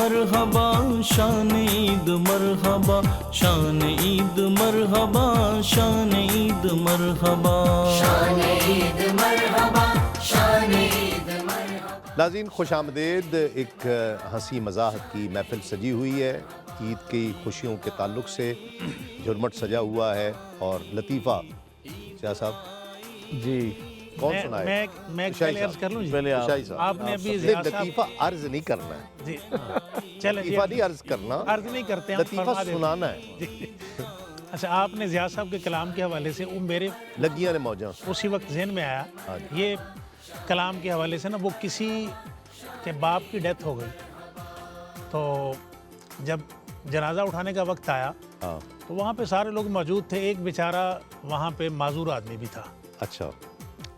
مرحبا شان عید مرحبا شان عید مرحبا شان عید مرحبا شان عید مرحبا شان عید مرحبا۔ ناظرین خوش آمدید۔ ایک ہنسی مزاح کی محفل سجی ہوئی ہے عید کی خوشیوں کے تعلق سے، جھرمٹ سجا ہوا ہے اور لطیفہ شاہ صاحب جی کون سنائے؟ میں پہلے عرض کر لوں جی؟ پہلے شاہی صاحب آپ نے ابھی ضیاء صاحب لطیفہ عرض نہیں کرنا ہے، جی چلیں جی، لطیفہ نہیں عرض کرنا، عرض نہیں کرتے ہیں، لطیفہ فرما دیتے سنانا ہے۔ ہیں جی۔ اچھا، آپ نے ضیاء صاحب کے کلام کے حوالے سے وہ میرے لگیاں نے موجاں اسی وقت ذہن میں آیا، ہاں یہ کلام کے حوالے سے نا وہ کسی کے باپ کی ڈیتھ ہو گئی، تو جب جنازہ اٹھانے کا وقت آیا ہاں تو وہاں پہ سارے لوگ موجود تھے، ایک بیچارہ وہاں پہ معذور آدمی بھی تھا۔ اچھا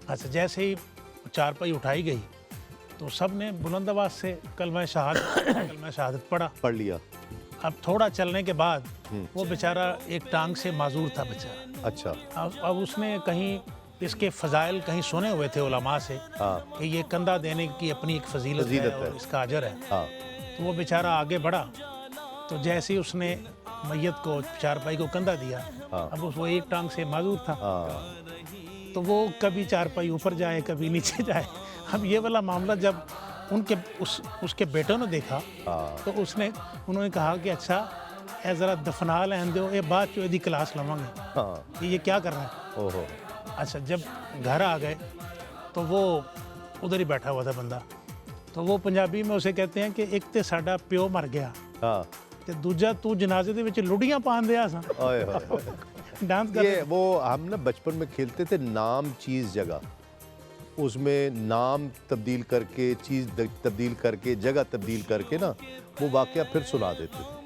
اچھا، جیسے ہی چارپائی اٹھائی گئی تو سب نے بلند آواز سے کلمہ شہادت پڑھا۔ پڑھ لیا۔ اب تھوڑا چلنے کے بعد وہ بیچارہ ایک ٹانگ سے معذور تھا بیچارہ۔ اچھا اب اس نے کہیں اس کے فضائل کہیں سنے ہوئے تھے علماء سے ہاں کہ یہ کندھا دینے کی اپنی ایک فضیلت ہے اور اس کا اجر ہے، ہاں تو وہ بیچارہ آگے بڑھا، تو جیسے ہی اس نے میت کو چارپائی کو کندھا دیا، اب وہ ایک ٹانگ سے معذور تھا، ہاں تو وہ کبھی چارپائی اوپر جائے کبھی نیچے جائے۔ اب یہ والا معاملہ جب ان کے اس کے بیٹوں نے دیکھا تو انہوں نے کہا کہ اچھا اے ذرا دفنا لین دو، یہ بات جو دی کلاس لواں گے ہاں کہ یہ کیا کر رہا ہے۔ اوہو اچھا، جب گھر آ گئے تو وہ ادھر ہی بیٹھا ہوا تھا بندہ، تو وہ پنجابی میں اسے کہتے ہیں کہ ایک تے ساڈا پیو مر گیا ہاں تے دوجا تو جنازے دے وچ لڑیاں پان دیا سا اوئے ہوئے ڈانس کر یہ وہ ہم نا بچپن میں کھیلتے تھے نام چیز جگہ، اس میں نام تبدیل کر کے چیز تبدیل کر کے جگہ تبدیل کر کے نا وہ واقعہ پھر سنا دیتے تھے۔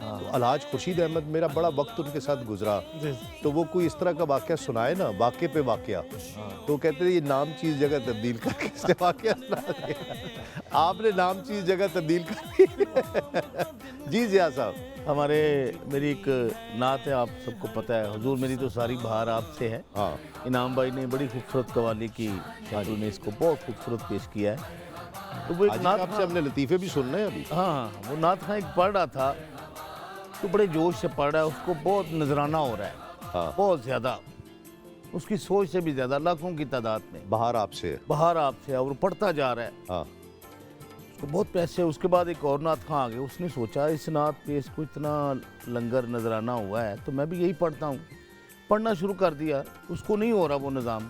تو الحاج خورشید احمد میرا بڑا وقت ان کے ساتھ گزرا، تو وہ کوئی اس طرح کا واقعہ سنائے نا، واقعے پہ واقعہ، تو وہ کہتے تھے یہ نام چیز جگہ تبدیل کر کے اس نے واقعہ سنا دیا۔ آپ نے نام چیز جگہ تبدیل کر دی۔ جی ضیاء صاحب۔ میری ایک نعت ہے، آپ سب کو پتہ ہے، حضور میری تو ساری بہار آپ سے ہے۔ ہاں انعام بھائی نے بڑی خوبصورت قوالی کی، حضور نے اس کو بہت خوبصورت پیش کیا ہے۔ تو وہ ایک نعت آپ سے ہم نے لطیفے بھی سننے ہیں ابھی۔ ہاں وہ نعت خاں ایک پڑھ رہا تھا تو بڑے جوش سے پڑھ رہا ہے، اس کو بہت نذرانہ ہو رہا ہے، بہت زیادہ، اس کی سوچ سے بھی زیادہ، لاکھوں کی تعداد میں بہار آپ سے بہار آپ سے، اور پڑھتا جا رہا ہے، ہاں اس کو بہت پیسے۔ اس کے بعد ایک اور نعت خاں آ گئے، اس نے سوچا اس نعت پہ اس کو اتنا لنگر نذرانہ ہوا ہے تو میں بھی یہی پڑھتا ہوں، پڑھنا شروع کر دیا، اس کو نہیں ہو رہا وہ نظام،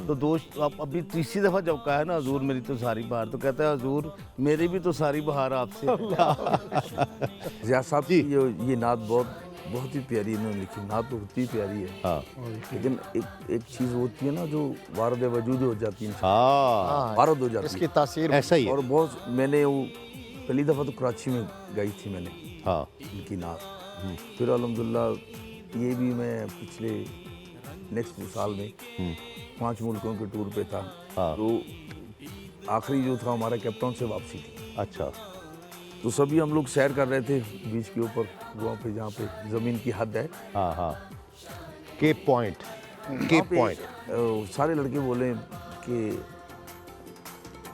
تو دوست ابھی تیسری دفعہ جب کہا ہے نا حضور میری تو ساری بہار، تو کہتا ہے حضور میری بھی تو ساری بہار آپ سے۔ ضیاء صاحب کی یہ نعت بہت ہی پیاری انہوں نے لکھی، نعت تو ہوتی پیاری ہے، لیکن ایک چیز ہوتی ہے نا جو وارد وجود ہو جاتی ہے، وارد ہو جاتی ہے، اس کی تاثیر ایسا ہی ہے۔ اور بہت میں نے وہ پہلی دفعہ تو کراچی میں گئی تھی میں نے ان کی نعت، پھر الحمدللہ یہ بھی میں پچھلے نیکسٹ سال میں 5 ملکوں کے ٹور پہ تھا، تو آخری جو تھا ہمارا کیپ ٹاؤن سے واپسی تھی۔ اچھا تو سبھی ہم لوگ سیر کر رہے تھے بیچ کے اوپر، وہاں پہ جہاں پہ زمین کی حد ہے، ہاں ہاں کیپ پوائنٹ، کیپ پوائنٹ، سارے لڑکے بولے کہ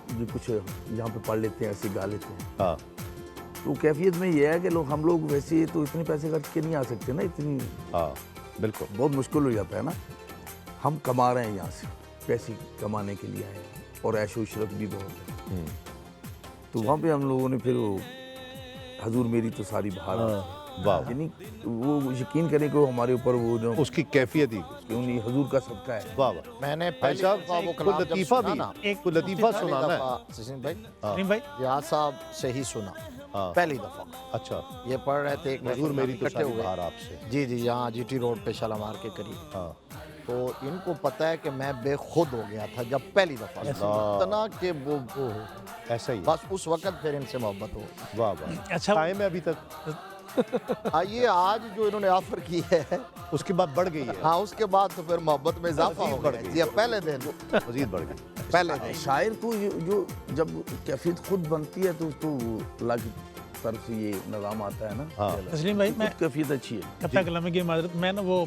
جو کچھ یہاں پہ پڑھ لیتے ہیں ایسے گا لیتے ہیں، ہاں تو کیفیت میں یہ ہے کہ ہم لوگ ویسے تو اتنے پیسے خرچ کے نہیں آ سکتے نا، اتنی ہاں بالکل بہت مشکل ہو جاتا ہے نا، ہم کما رہے ہیں یہاں سے، پیسے کمانے کے لیے آئے ہیں اور عیش و عشرت بھی بہت ہے، تو وہاں پہ ہم لوگوں نے پھر وہ حضور میری تو ساری بہار، واہ، یعنی وہ یقین کریں کہ ہمارے اوپر وہ جو اس کی کیفیت ہی، کیوں نہیں حضور کا صدقہ ہے۔ واہ واہ۔ میں نے بھائی پہلی صاحب دفعہ وہ کوئی کلام جب لطیفہ سنا بھی، نا، کوئی لطیفہ پہلی سنانا ہے۔ دفعہ سسین بھائی کریم بھائی ضیاء صاحب سے ہی سنا، پہلی دفعہ اچھا، یہ پڑھ رہے تھے، ایک حضور میری تو اکٹھے ساری ہوئے، بہار آپ سے، جی جی یہاں جی ٹی روڈ پہ شالامار کے قریب، ہاں تو ان کو پتہ ہے کہ میں بے خود ہو گیا تھا جب پہلی دفعہ سنا، اتنا کہ وہ ایسا ہی، بس اس وقت پھر ان سے محبت ہو۔ واہ واہ۔ اچھا قائم ہے ابھی تک؟ یہ آج جو انہوں نے آفر کی ہے اس کے بعد بڑھ گئی ہے، ہاں، اس کے بعد تو پھر محبت میں اضافہ ہو بڑھ گیا گئی، جی، پہلے دن مزید بڑھ گئی۔ پہلے دن شاعر کو جو جب کیفیت خود بنتی ہے تو اس کو اللہ کی طرف سے یہ نظام آتا ہے نا ہاں۔ تسلیم بھائی میں کیفیت اچھی ہے. کتھا کلام کی معذرت، میں نا وہ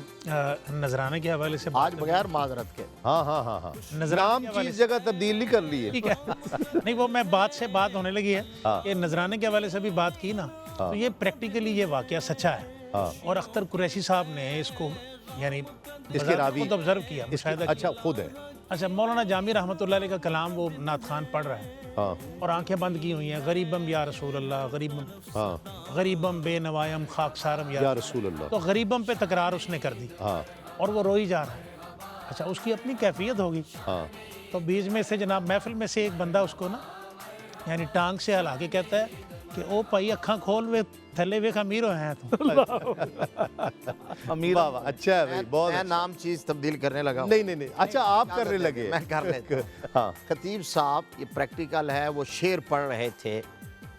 نذرانے کے حوالے سے آج بغیر معذرت کے ہاں ہاں ہاں ہاں نذرانے نام کے حوالے چیز جگہ تبدیل نہیں کر لی ہے. ٹھیک ہے نہیں وہ میں بات سے بات ہونے لگی ہے کہ نذرانے کے حوالے سے بھی بات کی نا، تو یہ پریکٹیکلی یہ واقعہ سچا ہے، اور اختر قریشی صاحب نے اس کو یعنی اس کے راوی خود آبزرو کیا، مشاہدہ کیا. اچھا خود ہے. اچھا مولانا جامی رحمۃ اللہ علیہ کا کلام وہ نعت خان پڑھ رہا ہے ہاں اور آنکھیں بند کی ہوئی ہیں، غریبم یا رسول اللہ، ہاں غریبم بے نوائم خاک سارم یا رسول اللہ. تو غریبم پہ تکرار اس نے کر دی ہاں اور وہ روئی جا رہا ہے. اچھا اس کی اپنی کیفیت ہوگی. ہاں تو بیچ میں سے جناب محفل میں سے ایک بندہ اس کو نا یعنی ٹانگ سے ہلا کے کہتا ہے کہ او بھائی اکھاں کھول وے تھلے وے خمیر ہوئے ہیں تو امیر واہ واہ اچھا ہے بھائی بہت میں اچھا. نام چیز تبدیل کرنے لگا ہوں. نہیں نہیں نہیں اچھا آپ کرنے لگے. میں کر لیتا ہوں. ہاں خطیب صاحب یہ پریکٹیکل ہے، وہ شعر پڑھ رہے تھے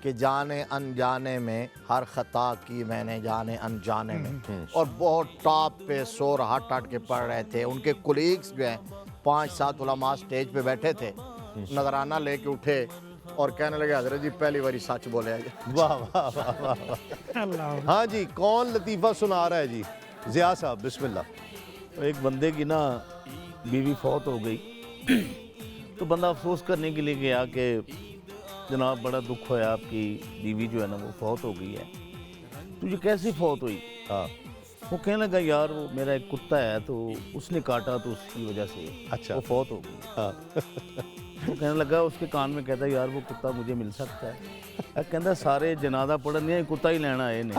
کہ جانے انجانے میں ہر خطا کی میں نے جانے انجانے میں، اور بہت ٹاپ پہ سور ہٹ ہٹ کے پڑھ رہے تھے. ان کے کولیگز جو ہیں 5-7 علماء سٹیج پہ بیٹھے تھے، نذرانہ لے کے اٹھے اور کہنے لگے حضرت جی پہلی باری سچ بولے. واہ واہ واہ واہ. اللہ ہاں جی کون لطیفہ سنا رہا ہے جی؟ ضیاء صاحب بسم اللہ. ایک بندے کی نا بیوی فوت ہو گئی تو بندہ افسوس کرنے کے لیے گیا کہ جناب بڑا دکھ ہوا، آپ کی بیوی جو ہے نا وہ فوت ہو گئی ہے. تو یہ کیسے فوت ہوئی؟ ہاں وہ کہنے لگا یار وہ میرا ایک کتا ہے تو اس نے کاٹا تو اس کی وجہ سے اچھا. وہ فوت ہو گئی. ہاں وہ کہنے لگا اس کے کان میں کہتا ہے یار وہ کتا مجھے مل سکتا ہے؟ کہتا سارے جنازہ پڑھن دیا کتا ہی لینا ہے نے.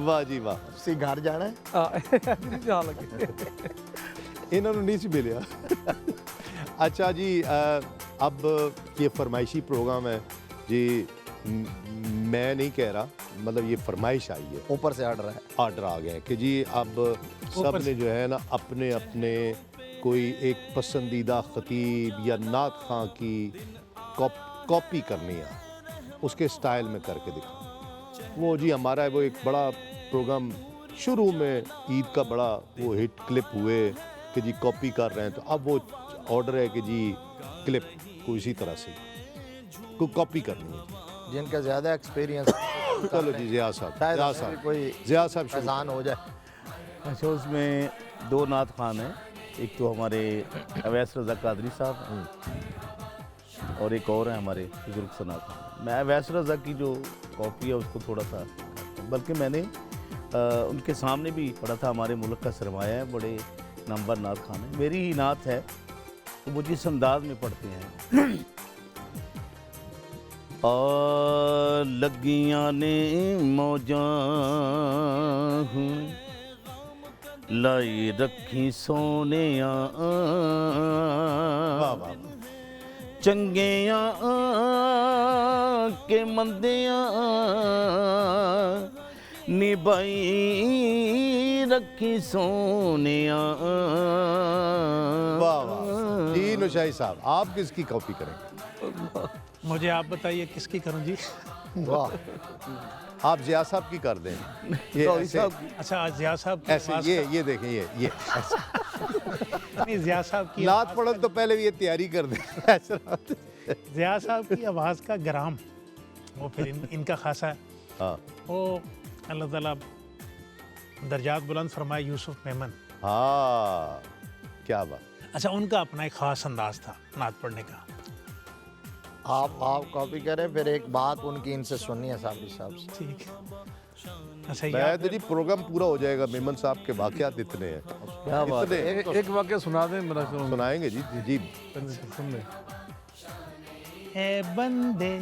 واہ جی واہ. اسی گھر جانا ہے. انہوں نے نہیں سی ملیا. اچھا جی اب یہ فرمائشی پروگرام ہے جی، میں نہیں کہہ رہا، مطلب یہ فرمائش آئی ہے، اوپر سے آرڈر ہے، آرڈر آ گئے کہ جی اب سب نے جو ہے نا اپنے اپنے کوئی ایک پسندیدہ خطیب یا نعت خواں کی کاپی کرنی ہے، اس کے سٹائل میں کر کے دکھا. وہ جی ہمارا ہے وہ ایک بڑا پروگرام شروع میں عید کا بڑا وہ ہٹ کلپ ہوئے کہ جی کاپی کر رہے ہیں، تو اب وہ آرڈر ہے کہ جی کلپ کو اسی طرح سے کو کاپی کرنی ہے. جن کا زیادہ ایکسپیرینس. چلو جی ضیاء صاحب، شاید ضیاء ہمیں بھی صاحب، کوئی ضیاء صاحب شروع. فیضان ہو جائے. اچھا اس میں 2 نعت خوان ہیں، ایک تو ہمارے اویس رضا قادری صاحب ہیں اور ایک اور ہیں ہمارے بزرگ ثنا خان. میں اویس رضا کی جو کاپی ہے اس کو تھوڑا سا، بلکہ میں نے ان کے سامنے بھی پڑھا تھا. ہمارے ملک کا سرمایہ ہے، بڑے نمبر نعت خوان ہیں. میری ہی نعت ہے تو وہ جس انداز میں پڑھتے ہیں. لگیاں نے موجاں ہوں لائی رکھی سونیاں چنگیاں کے مندیاں نبائی رکھی سونیاں. واہ واہ. جی نشائی صاحب آپ کس کی کاپی کریں گے؟ مجھے آپ بتائیے کس کی کروں جی؟ واہ. آپ ضیاء صاحب کی کر دیں. یہ ایسے اچھا ضیاء صاحب کی ایسے آواز یہ دیکھیں یہ ایسے. نہیں ضیاء صاحب کی نعت پڑھن تو پہلے یہ تیاری کر دیں. ضیاء صاحب کی آواز کا گرام وہ پھر ان کا خاصا ہے. ہاں وہ اللہ تعالیٰ درجات بلند فرمائے یوسف میمن. ہاں کیا بات. اچھا ان کا اپنا ایک خاص انداز تھا نعت پڑھنے کا. آپ کاپی کریں، پھر ایک بات ان کی ان سے سننی ہے صاحب سے. ٹھیک. اچھا میں تو جی پروگرام پورا ہو جائے گا. میمن صاحب کے واقعات اتنے ہیں. کیا بات ہے. ایک واقعہ سنا دیں میرا. سنائیں گے جی جی. سن لیں. اے بندے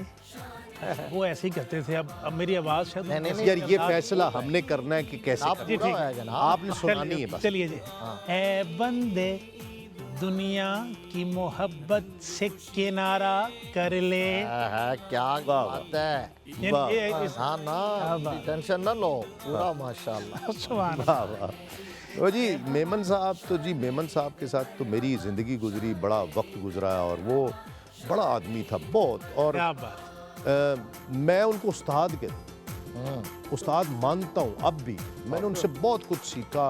وہ ایسے ہی کرتے تھے. اب میری آواز شاید یار یہ فیصلہ ہم نے کرنا ہے کہ کیسے آپ کرنا پورا ہے جناب. آپ نے سنانی ہے بس. چلیے جی. اے بندے دنیا کی محبت سے کنارہ کر لے. کیا بات ہے. ہاں نا ٹینشن نہ لو. پورا ماشاءاللہ. سبحان واہ واہ. وہ جی میمن صاحب تو جی میمن صاحب کے ساتھ تو میری زندگی گزری، بڑا وقت گزرا اور وہ بڑا آدمی تھا بہت. اور کیا بات. میں ان کو استاد کہتا ہوں، استاد مانتا ہوں اب بھی. میں نے ان سے بہت کچھ سیکھا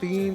3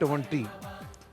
20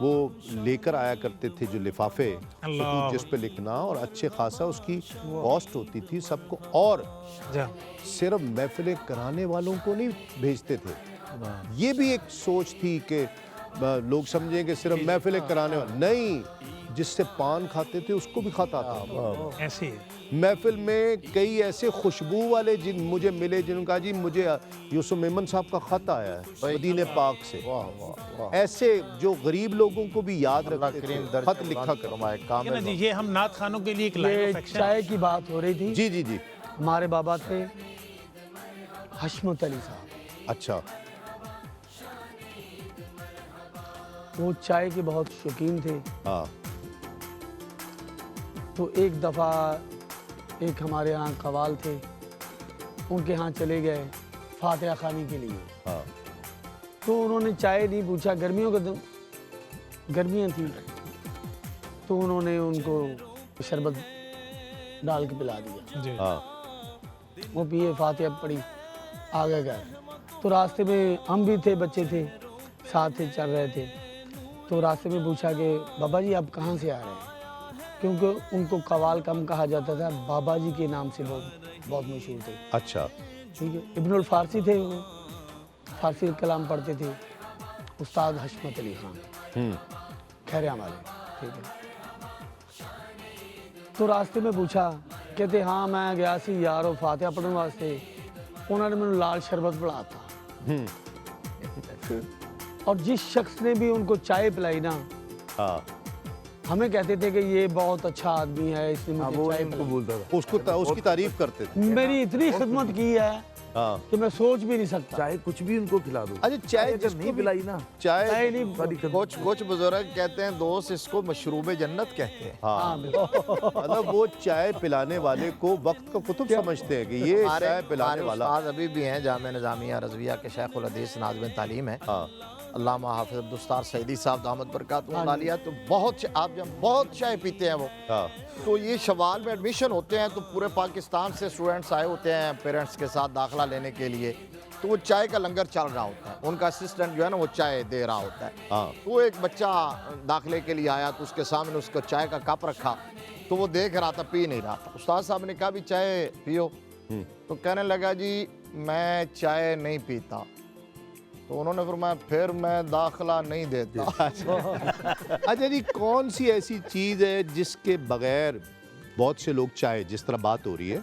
وہ لے کر آیا کرتے تھے جو لفافے اللہ خطوط جس پہ لکھنا، اور اچھے خاصا اس کی کاسٹ ہوتی تھی سب کو، اور جا صرف محفلیں کرانے والوں کو نہیں بھیجتے تھے. یہ بھی ایک سوچ تھی کہ لوگ سمجھیں کہ صرف محفلیں کرانے والے نہیں، جس سے پان کھاتے تھے اس کو بھی کھاتا تھا. ایسے ہی محفل میں کئی ایسے خوشبو والے جن مجھے ملے جنہوں نے کہا جی مجھے یوسف میمن صاحب کا خط آیا ہے مدینہ پاک سے. ایسے جو غریب لوگوں کو بھی یاد رکھتے تھے، خط لکھا کر. نا جی، یہ ہم نعت خانوں کے لیے ایک لائن یہ آف ایکشن. چائے کی بات ہو رہی تھی. جی جی جی. ہمارے بابا تھے حشمت علی صاحب، اچھا. وہ چائے کے بہت شوقین تھے. ہاں. تو ایک دفعہ ایک ہمارے ہاں قوال تھے، ان کے ہاں چلے گئے فاتحہ خوانی کے لیے. ہاں. تو انہوں نے چائے نہیں پوچھا، گرمیوں کا گرمیاں تھیں، تو انہوں نے ان کو شربت ڈال کے پلا دیا. جی ہاں. وہ پیے، فاتحہ پڑھی، آگے گئے. تو راستے میں ہم بھی تھے، بچے تھے ساتھ تھے، چل رہے تھے. تو راستے میں پوچھا کہ بابا جی آپ کہاں سے آ رہے ہیں؟ کیونکہ ان کو قوال کم کہا جاتا تھا، بابا جی کے نام سے بہت مشہور تھے. اچھا. ٹھیک ہے. ابن الفارسی تھے، وہ فارسی کلام پڑھتے تھے. استاد حشمت علی خان خیریاں والے. ٹھیک ہے. تو راستے میں پوچھا، کہتے ہاں میں گیا سی یارو فاتحہ پڑھنے واسطے، انہوں نے مجھے لال شربت پڑھا تھا. اور جس شخص نے بھی ان کو چائے پلائی نا، ہاں، ہمیں کہتے تھے کہ یہ بہت اچھا آدمی ہے، اس نے مجھے وہ چائے ان کو پلائی. بولتا تھا اس کی تعریف کرتے تھے. میری اتنی خدمت کی ہے ہاں. کہ میں سوچ بھی نہیں سکتا. چائے کچھ بھی ان کو کھلا دو. اچھا چائے اگر جس نہیں کو بھی پلائی نا، چائے چائے نہیں. کچھ بزرگ کہتے ہیں دوست اس کو مشروب جنت کہتے ہیں. ہاں، بالکل. مطلب وہ چائے پلانے والے کو وقت کا قطب سمجھتے ہیں کہ یہ چائے پلانے والا. استاد ابھی بھی ہیں جامعہ نظامیہ رضویہ کے شیخ الحدیث ناظم تعلیم ہیں، ہاں. علامہ حافظ عبدالستار سعیدی صاحب دامت برکاتہ عالیہ. تو بہت آپ جب بہت چائے پیتے ہیں وہ. ہاں. تو یہ شوال میں ایڈمیشن ہوتے ہیں تو پورے پاکستان سے اسٹوڈنٹس آئے ہوتے ہیں پیرنٹس کے ساتھ داخلہ لینے کے لیے. تو وہ چائے کا لنگر چل رہا ہوتا ہے، ان کا اسسٹنٹ جو ہے نا وہ چائے دے رہا ہوتا ہے. ہاں. تو ایک بچہ داخلے کے لیے آیا تو اس کے سامنے اس کو چائے کا کپ رکھا، تو وہ دیکھ رہا تھا، پی نہیں رہا تھا. استاد صاحب نے کہا بھی چائے پیو، تو کہنے لگا جی میں چائے نہیں پیتا. تو انہوں نے فرمایا پھر میں داخلہ نہیں دیتا. اچھا جی، کون سی ایسی چیز ہے جس کے بغیر بہت سے لوگ چائے، جس طرح بات ہو رہی ہے،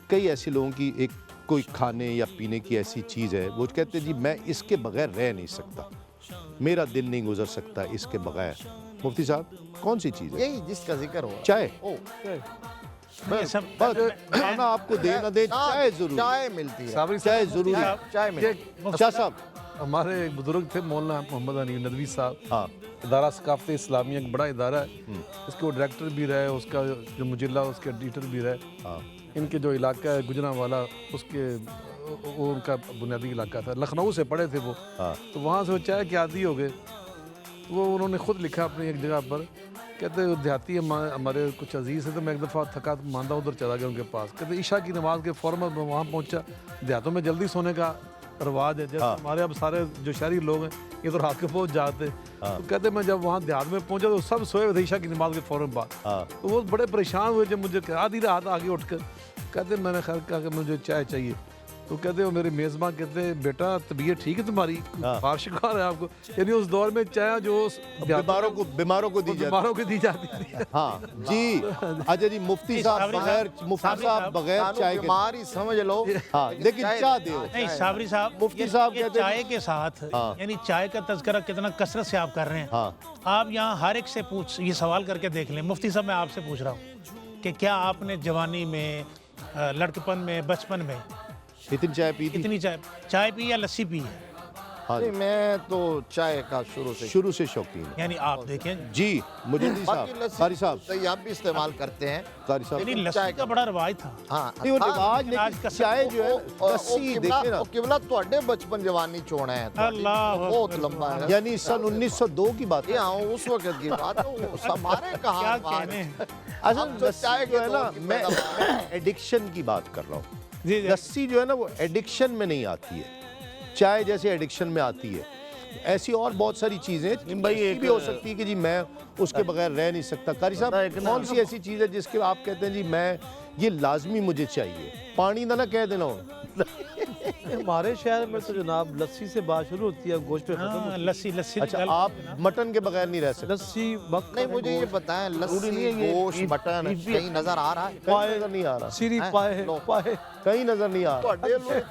کئی ایسے لوگوں کی ایک کوئی کھانے یا پینے کی ایسی چیز ہے وہ کہتے ہیں جی میں اس کے بغیر رہ نہیں سکتا، میرا دن نہیں گزر سکتا اس کے بغیر. مفتی صاحب کون سی چیز ہے؟ یہی جس کا ذکر ہو رہا ہے. چائے. یہ سب بس کھانا آپ کو دے نہ دے، چائے ضرور. چائے ملتی ہے. صابری چائے ضروری ہے. چائے ملتی ہے. شاہ صاحب. ہمارے ایک بزرگ تھے مولانا محمد حنیف ندوی صاحب، ہاں. ادارہ ثقافت اسلامیہ ایک بڑا ادارہ ہے، اس کے وہ ڈائریکٹر بھی رہے، اس کا جو مجلہ اس کے ایڈیٹر بھی رہے. ہاں. ان کے جو علاقہ ہے گجرانوالا، اس کے وہ ان کا بنیادی علاقہ تھا. لکھنؤ سے پڑھے تھے وہ، ہاں. تو وہاں سے وہ چائے کے عادی ہو گئے. وہ انہوں نے خود لکھا اپنی ایک جگہ پر، کہتے دیہاتی ہمارے کچھ عزیز ہیں، تو میں ایک دفعہ تھکا ماندہ ادھر چلا گیا ان کے پاس. کہتے عشاء کی نماز کے فوراً میں وہاں پہنچا. دیہاتوں میں جلدی سونے کا رواج ہے، جیسے ہمارے اب سارے جو شہری لوگ ہیں یہ تو رات کے پہنچ جاتے. تو کہتے میں جب وہاں دیہات میں پہنچا تو سب سوئے ہوئے تھے عشاء کی نماز کے فوراً بعد. تو وہ بڑے پریشان ہوئے جب مجھے آدھی رات آگے اٹھ کر کہتے میں نے خیال کہا کہ مجھے چائے چاہیے. تو کہتے وہ میرے میزبان کہتے بیٹا طبیعت ٹھیک ہے تمہاری، بخار شکار ہے آپ کو. یعنی اس دور میں چائے جو بیماروں کو دی جاتی تھی. ہاں جی. اچھا جی، مفتی صاحب بغیر چائے کے بیماری سمجھ لو. ہاں لیکن چائے دیو. نہیں صابری صاحب، مفتی صاحب یہ کہتے ہیں چائے کے ساتھ یعنی چائے کا تذکرہ کتنا کثرت سے آپ کر رہے ہیں. ہاں. آپ یہاں ہر ایک سے یہ سوال کر کے دیکھ لیں. مفتی صاحب میں آپ سے پوچھ رہا ہوں کہ کیا آپ نے جوانی میں، لڑکپن میں، بچپن میں اتنی چائے پی تھی؟ اتنی چائے پی یا لسی پی ہے؟ ہاں جی. میں تو چائے کا شروع سے شوقین ہوں. یعنی آپ دیکھیں جی مجدی صاحب، قاری صاحب، صحیح آپ بھی استعمال کرتے ہیں. قاری صاحب. یعنی لسی کا بڑا رواج تھا. ہاں نہیں وہ رواج، لیکن چائے جو ہے لسی دیکھیں نا. قبلہ تواڈے بچپن جوانی چوڑا ہے اللہ بہت لمبا ہے. یعنی سن 1902 کی بات ہے. یہ ہاں اس وقت کی بات ہے، ہمارے کہاں کیا کہنے. اصل لسی جو ہے نا، میں ایڈکشن کی بات کر رہا ہوں. لسی جو ہے نا وہ ایڈکشن میں نہیں آتی ہے، چائے جیسے ایڈکشن میں آتی ہے. ایسی اور بہت ساری چیزیں بھائی بھی ہو سکتی ہے کہ جی میں اس کے بغیر رہ نہیں سکتا. قاری صاحب کون سی ایسی چیز ہے جس کے آپ کہتے ہیں جی میں یہ لازمی مجھے چاہیے؟ پانی نہ کہہ دینا ہو. ہمارے شہر میں تو جناب لسی سے بات شروع ہوتی ہے, گوشت پہ ختم ہوتی ہے. لسی اچھا آپ مٹن کے بغیر نہیں رہ سکتے؟ لسی نہیں مجھے یہ بتائیں لسی گوشت مٹن کہیں نظر آ رہا ہے؟ کہیں نظر نہیں آ رہا, سیری پائے پائے کہیں نظر نہیں آ رہا.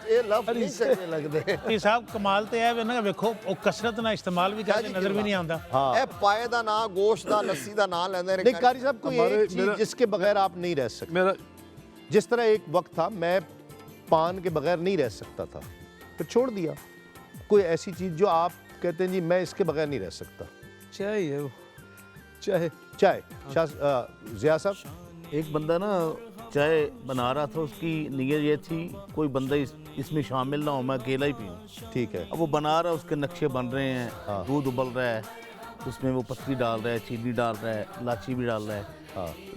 یہ لفظ نہیں چنگے لگتے. یہ صاحب کمال تے ہے نا ویکھو او کثرت نہ استعمال بھی کرتے نظر بھی نہیں آندا. اے پائے دا نا گوشت دا لسی دا نا لیندے نہیں قاری صاحب کوئی ایک چیز جس کے بغیر آپ نہیں رہ سکتے. میرا جس طرح ایک وقت تھا میں پان کے بغیر نہیں رہ سکتا تھا, پھر چھوڑ دیا. کوئی ایسی چیز جو آپ کہتے ہیں جی میں اس کے بغیر نہیں رہ سکتا؟ چائے ہے وہ, چائے. چائے. ضیاء صاحب ایک بندہ نا چائے بنا رہا تھا, اس کی نیت یہ تھی کوئی بندہ اس میں شامل نہ ہو, میں اکیلا ہی پیوں. ٹھیک ہے. اب وہ بنا رہا ہے, اس کے نقشے بن رہے ہیں, دودھ ابل رہا ہے, اس میں وہ پتی ڈال رہا ہے, چینی ڈال رہا ہے, الائچی بھی ڈال رہا ہے.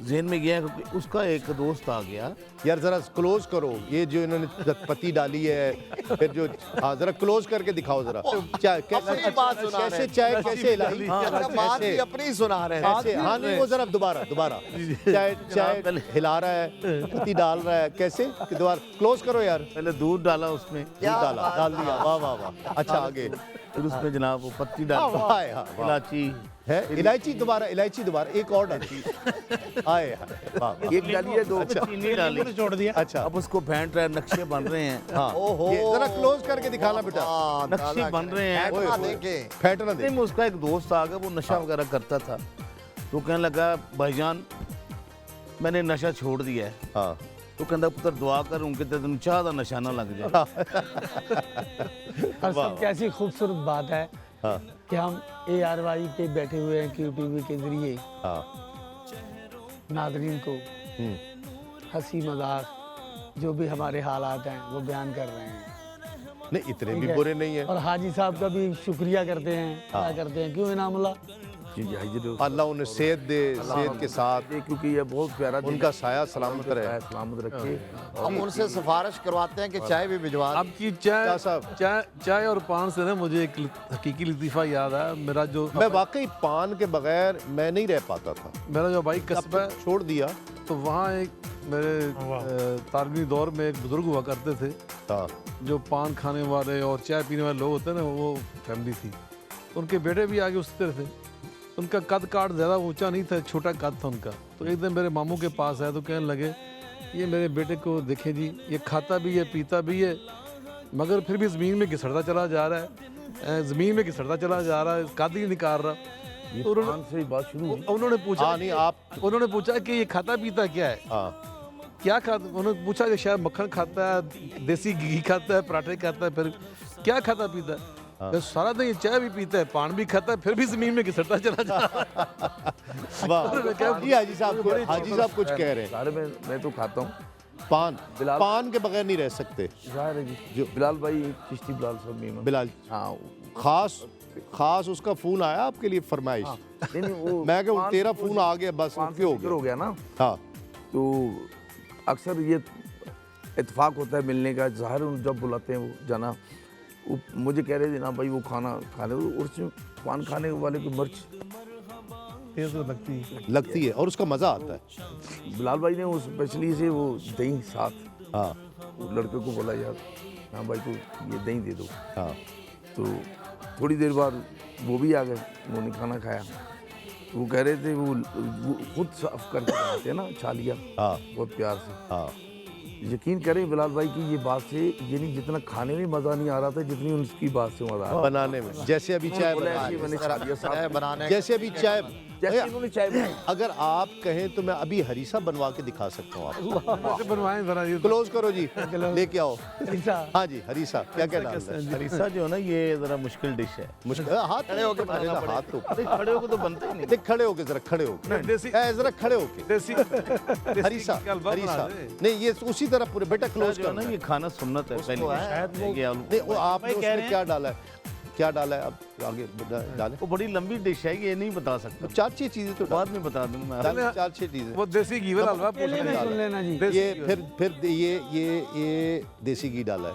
ذہن میں گیا کہ اس کا ایک دوست آ گیا. یار ذرا کلوز کرو, یہ جو انہوں نے پتی ڈالی ہے پھر جو, ہاں ذرا کلوز کر کے دکھاؤ ذرا. چائے کیسے چائے کیسے الہی بات بھی اپنی سنا رہے ہیں. ہاں نہیں وہ ذرا دوبارہ چائے ہلا رہا ہے, پتی ڈال رہا ہے, کیسے دوبارہ کلوز کرو یار. پہلے دودھ ڈالا, اس میں ڈال دیا. واہ واہ واہ. اچھا آگے پھر اس میں جناب وہ پتی ڈالا, الائچی ہے, الائچی دوبارہ ایک اور ڈالی. آئے ایک ڈالی ہے, دو چینی ڈالی, چھوڑ دیا. اچھا اب اس کو پھینٹ رہا ہے, نقشے بن رہے ہیں. ہاں ذرا کلوز کر کے دکھانا بیٹا, نقشے بن رہے ہیں. پھینٹنا دے. اس کا ایک دوست آ گیا, وہ نشہ وغیرہ کرتا تھا, تو کہنے لگا بھائی جان میں نے نشہ چھوڑ دیا ہے. ہاں تو کہندا پتر دعا کر ان کے تین چاہ دا نشہ نہ لگ جائے. اور سب کیسی خوبصورت بات ہے کہ ہم ARY پہ بیٹھے ہوئے ہیں QTV کے ذریعے ناظرین کو ہنسی مذاق جو بھی ہمارے حالات ہیں وہ بیان کر رہے ہیں. نہیں اتنے بھی برے نہیں ہیں. اور حاجی صاحب کا بھی شکریہ کرتے ہیں, ادا کرتے ہیں. کیوں انعام اللہ اللہ انہیں صحت دے, صحت کے ساتھ, کیونکہ یہ بہت پیارا ان کا سایہ سلامت رہے, سلامت رکھے. ہم ان سے سفارش کرواتے ہیں کہ چائے بھی بھجوا دیں. اب کی چائے اور پان سے نا مجھے ایک حقیقی لطیفہ یاد ہے میرا. جو میں واقعی پان کے بغیر میں نہیں رہ پاتا تھا. میرا جو بھائی قصبہ چھوڑ دیا تو وہاں ایک میرے طالبی دور میں ایک بزرگ ہوا کرتے تھے جو پان کھانے والے اور چائے پینے والے لوگ ہوتے ہیں نا, وہ فیملی تھی. ان کے بیٹے بھی آگے اسی طرح تھے. ان کا قد کاٹ زیادہ اونچا نہیں تھا, چھوٹا قد تھا ان کا. تو ایک دن میرے ماموں کے پاس آئے تو کہنے لگے یہ میرے بیٹے کو دیکھیں جی, یہ کھاتا بھی ہے پیتا بھی ہے مگر پھر بھی زمین میں گھسڑتا چلا جا رہا ہے, زمین میں گھسڑتا چلا جا رہا ہے, قد ہی نہیں نکال رہا. انہوں نے پوچھا کہ یہ کھاتا پیتا کیا ہے, کیا کھاتا. انہوں نے پوچھا کہ شاید مکھن کھاتا ہے, دیسی گھی کھاتا ہے, پراٹھے کھاتا ہے, پھر کیا کھاتا پیتا ہے. سارا دن یہ چائے بھی پیتا ہے, پان بھی کھاتا ہے, پھر بھی زمین میں گھسڑتا چلا جا رہا ہے. جی حاجی صاحب کچھ کہہ رہے ہیں. میں تو کھاتا ہوں پان کے بغیر نہیں رہ سکتے. جو بلال بھائی چشتی بلال صاحب میں بلال, ہاں خاص اس کا فون آیا آپ کے لیے فرمائش. میں کہ تیرا فون آ گیا بس ہو گیا نا. ہاں تو اکثر یہ اتفاق ہوتا ہے ملنے کا. ظاہر جب بلاتے ہیں وہ جانا, مجھے کہہ رہے تھے نا بھائی وہ کھانا کھانے, اس میں پان کھانے والے کو مرچ تیز لگتی ہے اور اس کا مزہ آتا ہے. بلال بھائی نے وہ اسپیشلی سے وہ دہی ساتھ لڑکے کو بولا یار ہاں بھائی تو یہ دہی دے دو. تو تھوڑی دیر بعد وہ بھی آ گئے, انہوں نے کھانا کھایا. وہ کہہ رہے تھے وہ خود صاف کر کے بناتے ہیں نا چھالیا بہت پیار سے. یقین کریں بلال بھائی کی یہ بات سے, یعنی جتنا کھانے میں مزہ نہیں آ رہا تھا جتنی ان کی بات سے مزہ آ رہا بنانے میں. جیسے ابھی چائے اگر آپ کہیں تو میں ابھی ہریسہ بنوا کے دکھا سکتا ہوں آپ کو. کلوز کرو جی, لے کے آؤ. ہاں جی ہریسہ کیا ڈالنا ہے. ہریسہ جو ہے نا یہ ذرا مشکل ڈش ہے. ہاتھ کھڑے ہو کے کھڑے ہو کے تو بنتا ہی نہیں. کھڑے ہو کے ذرا کھڑے ہو کے ہریسہ نہیں, یہ اسی طرح پورے بیٹا کلوز کرنا. یہ کھانا سنت ہے. نہیں آپ نے اس میں کیا ڈالا ہے, کیا ڈالا ہے, اب آگے ڈالیں. وہ بڑی لمبی ڈش ہے, یہ نہیں بتا سکتا. 4-6 چیزیں تو بعد میں بتا دوں میں. 4-6 چیزیں. وہ دیسی گھی والا حلوہ سن لینا جی. یہ پھر یہ دیسی گھی ڈالا ہے.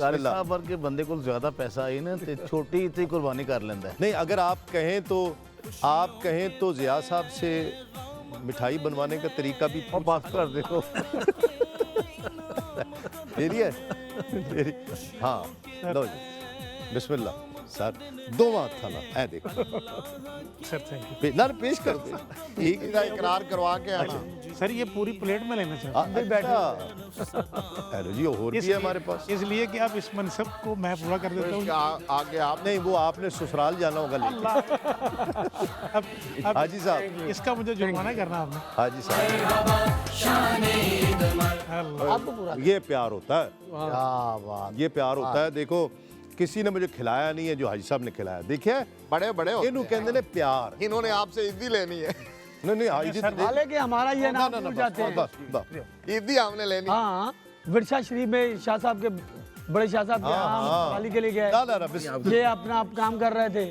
قاری صاحب ورگے بندے کو زیادہ پیسہ آئی نا تے چھوٹی اتنی قربانی کر لیندہ ہے. نہیں اگر آپ کہیں تو ضیاء صاحب سے مٹھائی بنوانے کا طریقہ بھی بات کر دیکھو. میری ہے ہاں لو جی بسم اللہ سر دو ہاتھ کھانا اے دیکھو سر تھینک یو. نہ پیش کر دیں ٹھیک ہے اقرار کروا کے آنا. سر یہ پوری پلیٹ میں لینا چاہتا ہیلو جی اور بھی ہے ہمارے پاس. اس لیے کہ آپ اس منصب کو میں پورا کر دیتا ہوں. آگے آپ نہیں وہ آپ نے سسرال جانا ہوگا لیکن اب حاجی صاحب اس کا مجھے جرمانہ کرنا آپ نے. حاجی صاحب آپ کو پورا یہ پیار ہوتا ہے, کیا بات. یہ پیار ہوتا ہے. دیکھو کسی نے مجھے کھلایا نہیں ہے جو حاجی صاحب نے کھلایا. دیکھیں بڑے بڑے ہوتے انہوں ہیں. کہندے نے پیار. انہوں نے آپ سے عیدی لینی ہے. نہیں حاجی جی حالانکہ ہمارا یہ نام بھول جاتے ہیں. عیدی ہم نے لینی. ہاں ورشا شریف میں شاہ صاحب کے بڑے شاہ صاحب کے یہاں والی کے لیے گئے, یہ اپنا کام کر رہے تھے.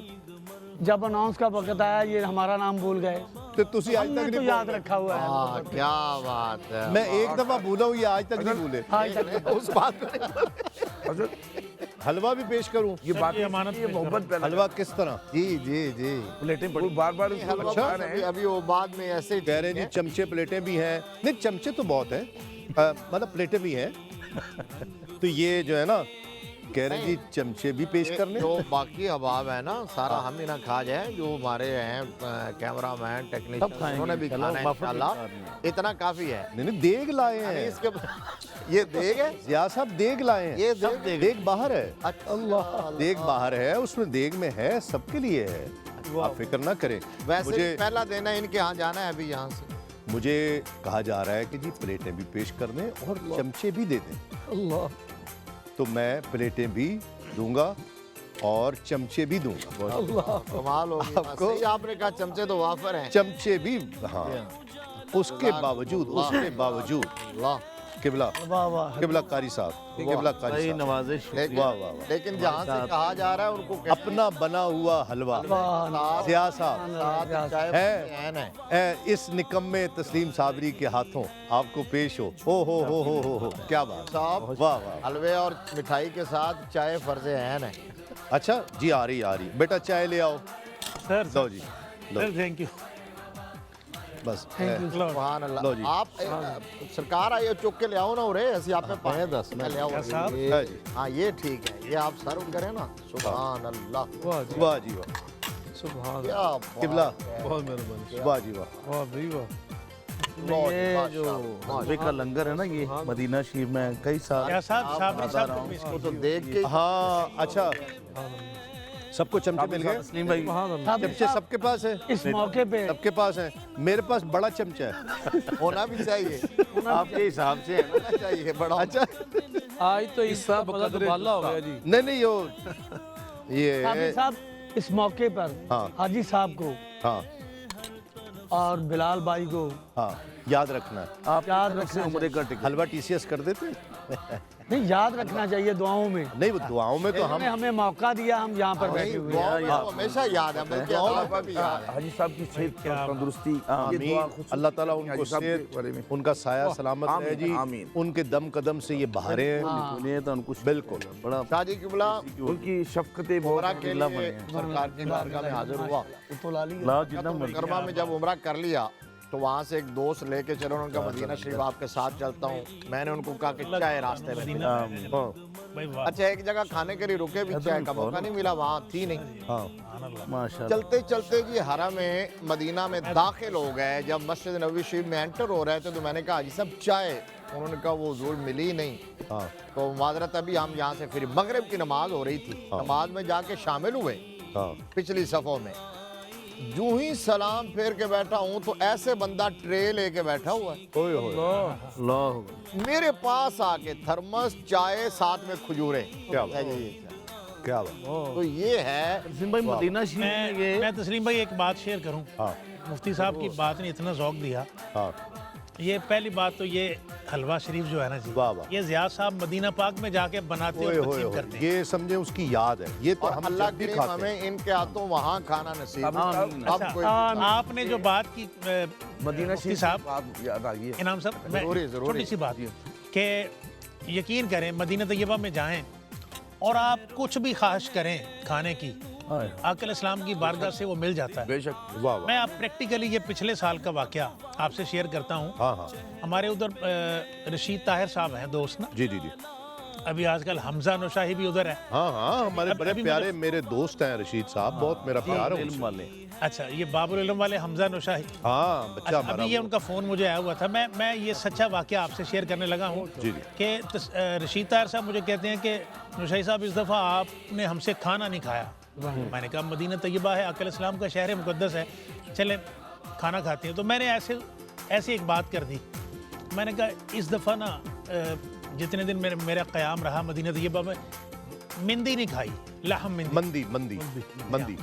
جب اناؤنس کا وقت آیا یہ ہمارا نام بھول گئے. تو تسی آج ہم تک نے تو نہیں یاد رکھا ہوا ہے. کیا بات ہے. میں ایک دفعہ بھولا ہوں, یہ آج تک نہیں بھولے. اس بات کو حلوہ بھی پیش کروں. یہ بات یہ امانت یہ محبت پیدا حلوہ کس طرح؟ جی جی جی پلیٹیں پڑی بار بار اس کو بچا رہے ہیں. ابھی وہ بعد میں ایسے کہہ رہے ہیں جی چمچے پلیٹیں بھی ہیں. نہیں چمچے تو بہت ہیں, مطلب پلیٹیں بھی ہیں. تو یہ جو ہے نا کہہ رہے ہیں جی چمچے بھی پیش کرنے. جو باقی احباب ہے نا سارا ہم ہی نہ کھا جائیں. جو ہمارے ہیں کیمرہ مین ٹیکنیشین انہوں نے بھی کھانا ہے انشاءاللہ. اتنا کافی ہے. نہیں دیگ لائے ہیں. اس کے یہ دیگ ہے. ضیاء صاحب دیگ لائے ہیں. یہ دیگ باہر ہے. اللہ دیگ باہر ہے, اس میں دیگ میں ہے, سب کے لیے ہے. آپ فکر نہ کریں. ویسے پہلا دینا ان کے ہاں جانا ہے ابھی یہاں سے. مجھے کہا جا رہا ہے کہ جی پلیٹیں بھی پیش کر دیں اور چمچے بھی دے دیں. اللہ تو میں پلیٹیں بھی دوں گا اور چمچے بھی دوں گا. کمال ہوگی. آپ نے کہا چمچے تو وافر ہیں. چمچے بھی ہاں. اس کے باوجود قبلہ قبلہ قاری صاحب قبلہ قاری صاحب نوازش. واہ واہ واہ. لیکن جہاں سے کہا جا رہا ہے ان کو اپنا بنا ہوا حلوہ ضیاء صاحب ہے اس نکمے تسلیم صابری کے ہاتھوں آپ کو پیش ہو. ہو کیا بات. صاحب واہ واہ. حلوے اور مٹھائی کے ساتھ چائے فرض عین ہے. اچھا جی آ رہی بیٹا چائے لے آؤ. سر لو جی لو سر تھینک یو. بس سبحان لو اللہ. جی. آپ سرکار آئیے چک کے لے آؤ نا اورے ایسی آپ پہ دس لے آؤ. صاحب ہاں یہ ٹھیک ہے. یہ آپ سرو کریں نا. سبحان اللہ. واہ جی واہ. سبحان کیا بات قبلہ ہے. بہت مہربانی. واہ جی واہ. واہ بھائی واہ. یہ جو حلوے کا لنگر ہے نا یہ مدینہ شریف میں کئی سال کیا صاحب صابری صاحب کو پیش تو دیکھ کے ہاں اچھا سب کو چمچے مل گئے. تسلیم بھائی چمچے سب کے پاس ہیں. اس موقع پہ سب کے پاس ہیں. میرے پاس بڑا چمچہ ہے. ہونا بھی چاہیے. آپ کے حساب سے ہونا چاہیے بڑا. اچھا آج تو اس کا مزہ تو بالا ہو گیا جی. نہیں یہ صابری صاحب اس موقع پر ہاں. حاجی صاحب کو ہاں اور بلال بھائی کو ہاں یاد رکھنا ہے. آپ یاد سے رکھنا عمرے کا ٹکٹ. حلوہ ٹی سی ایس کر دیتے. نہیں یاد رکھنا چاہیے دعاؤں میں. نہیں وہ دعاؤں میں تو انہوں نے ہمیں موقع دیا ہم یہاں پر بیٹھے ہوئے ہیں. دعا میں ہمیشہ یاد ہے. بلکہ اللہ کا بھی یاد ہے. حاجی صاحب کی صحت اور تندرستی یہ آمین. دعا خود اللہ تعالیٰ ان کو حاجی صاحب کے صحت بارے میں. ان کا سایہ سلامت رہے جی. آمین. ان کے دم قدم سے یہ بہاریں ہیں. سنیے تو ان کو بالکل. بڑا شاہ جی قبلہ ان کی شفقتیں بہت عمرہ کے اللہ لیے بنے. سرکار کی بارگاہ میں حاضر ہوا. تو لا لی لا جتنا مرضی. کرما میں جب عمرہ کر لیا تو وہاں سے ایک دوست لے کے چلو ان کا مدینہ شریف آپ کے ساتھ چلتا ہوں. میں نے ان کو کہا کہ چائے راستے میں. بھائی واہ. اچھا ایک جگہ کھانے کے لیے رکے بھی چائے کا موقع نہیں ملا. وہاں تھی نہیں. ہاں ماشاءاللہ. چلتے چلتے جی حرم مدینہ میں داخل ہو گئے. جب مسجد نبوی شریف میں انٹر ہو رہے تھے تو میں نے کہا حاجی صاحب چائے. انہوں نے کہا وہ حضور ملی نہیں. ہاں تو معذرت ابھی ہم یہاں سے پھر مغرب کی نماز ہو رہی تھی. نماز میں جا کے شامل ہوئے ہاں پچھلی صفوں میں. جو ہی سلام پھیر کے بیٹھا ہوں تو ایسے بندہ ٹرے لے کے بیٹھا ہوا ہے. اللہ میرے پاس آ کے تھرمس چائے ساتھ میں کھجوریں. کیا بات. تو یہ ہے تسلیم بھائی مدینہ شریف میں یہ میں تسلیم بھائی ایک بات شیئر کروں. ہاں مفتی صاحب کی بات نے اتنا ذوق دیا. ہاں یہ پہلی بات تو یہ حلوہ شریف جو ہے نا جی واہ واہ. یہ ضیاء صاحب مدینہ پاک میں جا کے بناتے اور تقسیم کرتے ہیں. یہ سمجھیں اس کی یاد ہے. یہ تو ہم اللہ جب بھی کریم کھاتے ہیں. ہمیں ان کے ہاتھوں وہاں کھانا نصیب. اب کوئی آپ نے جو بات کی مدینہ مفتی شریف صاحب بات یاد آ گئی ہے. انعام صاحب میں ضروری چھوٹی سی بات کہ یقین کریں مدینہ طیبہ میں جائیں اور آپ کچھ بھی خواہش کریں کھانے کی آقا اسلام کی بارگاہ سے وہ مل جاتا ہے. بے شک. واہ واہ. میں آپ پریکٹیکلی یہ پچھلے سال کا واقعہ آپ سے شیئر کرتا ہوں. ہاں ہاں ہمارے ادھر رشید طاہر صاحب ہیں دوست نا, جی جی جی. ابھی آج کل حمزہ نوشاہی بھی ادھر ہے. ہاں ہاں ہمارے بڑے ابھی پیارے میرے دوست ہیں رشید صاحب, بہت میرا پیار ہے ان سے. والے اچھا, یہ باب العلم والے حمزہ نوشاہی. ہاں بچہ ہمارا ابھی یہ ان کا فون مجھے آیا ہوا تھا. میں یہ سچا واقعہ آپ سے شیئر کرنے لگا ہوں جی جی. کہ رشید طاہر صاحب مجھے کہتے ہیں کہ نوشاہی صاحب اس دفعہ آپ نے ہم سے کھانا نہیں کھایا. میں نے کہا مدینہ طیبہ ہے, آقا السلام کا شہر مقدس ہے, چلیں کھانا کھاتے ہیں. تو میں نے ایسے ایک بات کر دی. میں نے کہا اس دفعہ نا جتنے دن میرا قیام رہا مدینہ طیبہ میں, مندی نہیں کھائی, لحم مندی مندی مندی مندی.